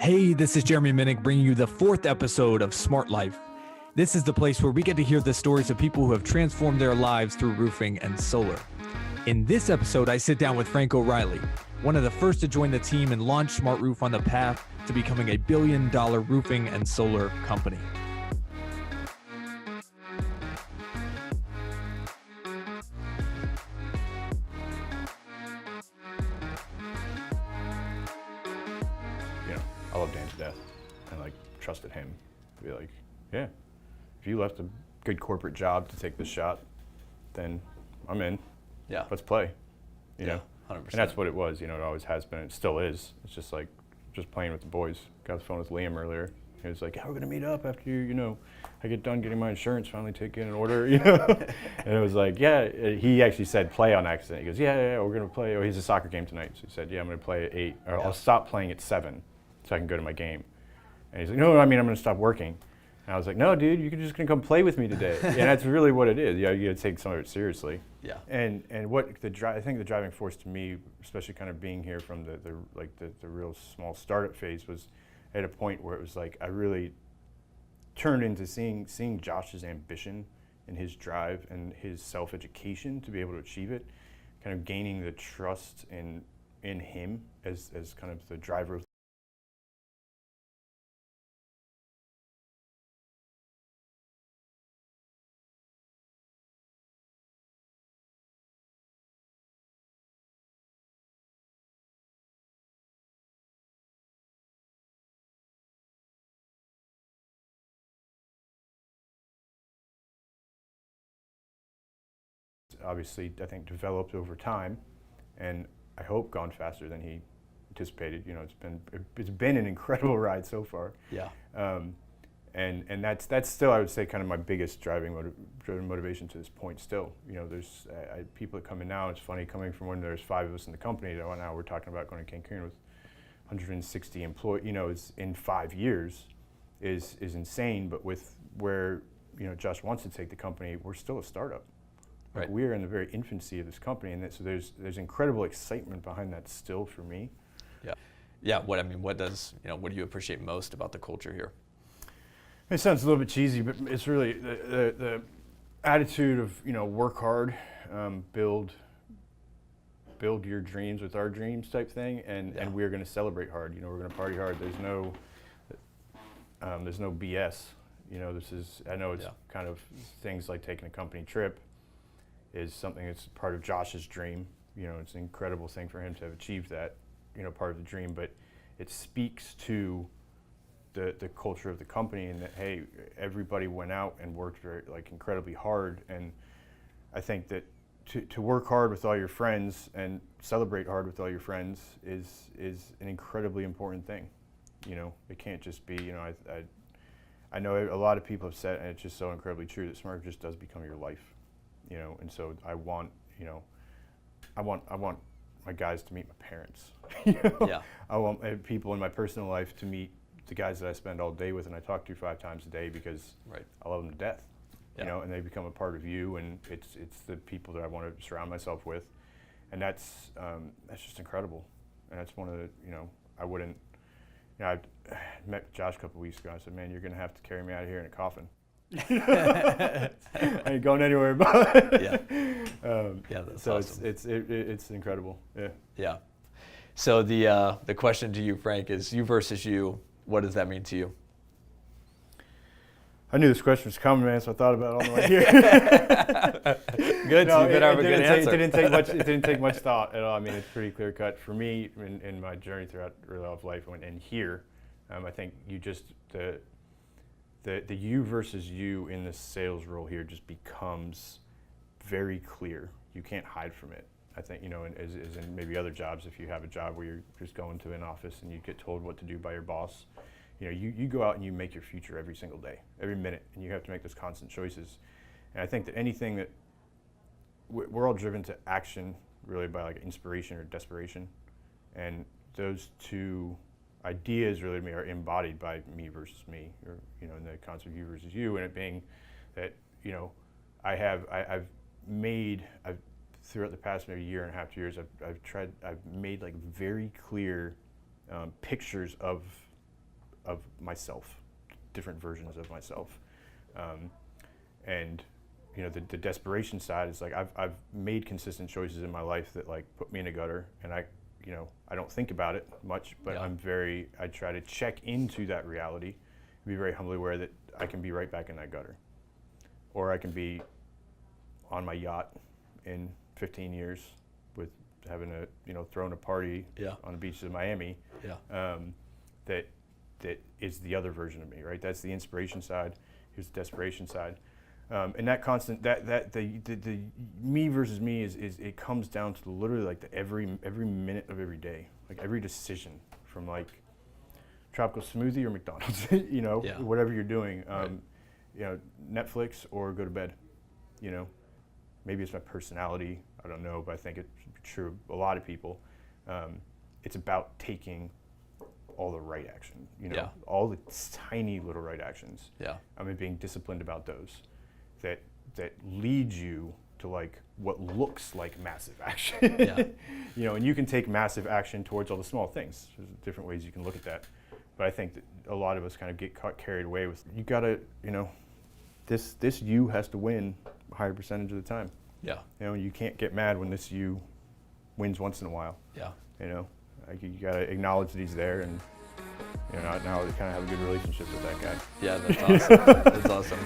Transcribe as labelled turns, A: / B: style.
A: Hey, this is Jeremy Minnick bringing you the 4th episode of SmartLife. This is the place where we get to hear the stories of people who have transformed their lives through roofing and solar. In this episode, I sit down with Frank O'Reilly, one of the first to join the team and launch Smart Roof on the path to becoming a billion-dollar roofing and solar company.
B: I love Dan to death and trusted him to be like, yeah, if you left a good corporate job to take this shot, then I'm in.
C: Yeah.
B: Let's play. You know?
C: 100%.
B: And that's what it was, it always has been, it still is. It's just playing with the boys. Got the phone with Liam earlier. He was like, yeah, we're gonna meet up after I get done getting my insurance, finally taken in order, And it was like, yeah, he actually said play on accident. He goes, yeah, we're gonna play. Oh, he's a soccer game tonight. So he said, yeah, I'm gonna play at 8, or I'll stop playing at 7 so I can go to my game. And he's like, no, I'm gonna stop working. And I was like, no, dude, you're just gonna come play with me today. And that's really what it is. You gotta take some of it seriously.
C: Yeah.
B: And what I think the driving force to me, especially kind of being here from the real small startup phase, was at a point where it was like I really turned into seeing Josh's ambition and his drive and his self-education to be able to achieve it, kind of gaining the trust in him as kind of the driver of obviously, I think, developed over time, and I hope gone faster than he anticipated. It's been an incredible ride so far.
C: Yeah.
B: And that's still, I would say, kind of my biggest driving motivation to this point. Still, there's people that come in now. It's funny coming from when there's 5 of us in the company. Now we're talking about going to Cancun with 160 employees. In 5 years, is insane. But with where Josh wants to take the company, we're still a startup.
C: Right.
B: We are in the very infancy of this company, and so there's incredible excitement behind that still for me.
C: Yeah. Yeah. What do you appreciate most about the culture here?
B: It sounds a little bit cheesy, but it's really the attitude of work hard, build your dreams with our dreams type thing, and we're going to celebrate hard. We're going to party hard. There's no BS. I know it's kind of things like taking a company trip is something that's part of Josh's dream. It's an incredible thing for him to have achieved that, part of the dream, but it speaks to the culture of the company, and that, hey, everybody went out and worked very, incredibly hard. And I think that to work hard with all your friends and celebrate hard with all your friends is an incredibly important thing. It can't just be, I know a lot of people have said, and it's just so incredibly true, that Smart just does become your life. And so I want my guys to meet my parents.
C: Yeah.
B: I want people in my personal life to meet the guys that I spend all day with and I talk to 5 times a day, because I love them to death. And they become a part of you, and it's the people that I want to surround myself with, and that's just incredible. And that's one of the I met Josh a couple weeks ago. I said, man, you're going to have to carry me out of here in a coffin. I ain't going anywhere, but
C: That's
B: so
C: awesome.
B: it's incredible.
C: Yeah. So the question to you, Frank, is you versus you. What does that mean to you?
B: I knew this question was coming, man, so I thought about it on the way here.
C: Good.
B: No,
C: so you better have a good answer.
B: It didn't take much thought at all. I mean, it's pretty clear cut for me in my journey throughout really all of life, and here, I think the you versus you in the sales role here just becomes very clear. You can't hide from it. I think, as in maybe other jobs, if you have a job where you're just going to an office and you get told what to do by your boss, you go out and you make your future every single day, every minute, and you have to make those constant choices. And I think that anything that we're all driven to action really by inspiration or desperation, and those two ideas really to me are embodied by me versus me, or in the concept of you versus you, and it being that I've throughout the past maybe year and a half, 2 years, I've made very clear pictures of of myself, different versions of myself. And you know, the desperation side is like I've made consistent choices in my life that like put me in a gutter, and I don't think about it much, but I try to check into that reality, be very humbly aware that I can be right back in that gutter, or I can be on my yacht in 15 years with having thrown a party on the beaches of Miami. That is the other version of me, right? That's the inspiration side. Here's the desperation side. And that constant, the me versus me is it comes down to literally like every minute of every day, like every decision, from like tropical smoothie or McDonald's, whatever you're doing, Netflix or go to bed, maybe it's my personality, I don't know, but I think it's true of a lot of people. It's about taking all the right action, all the tiny little right actions. Being disciplined about those. That leads you to like what looks like massive action. And you can take massive action towards all the small things. There's different ways you can look at that. But I think that a lot of us kind of get carried away with, you gotta, this you has to win a higher percentage of the time. You can't get mad when this you wins once in a while. Like you gotta acknowledge that he's there, and now we kind of have a good relationship with that guy.
C: Yeah, that's awesome. That's awesome.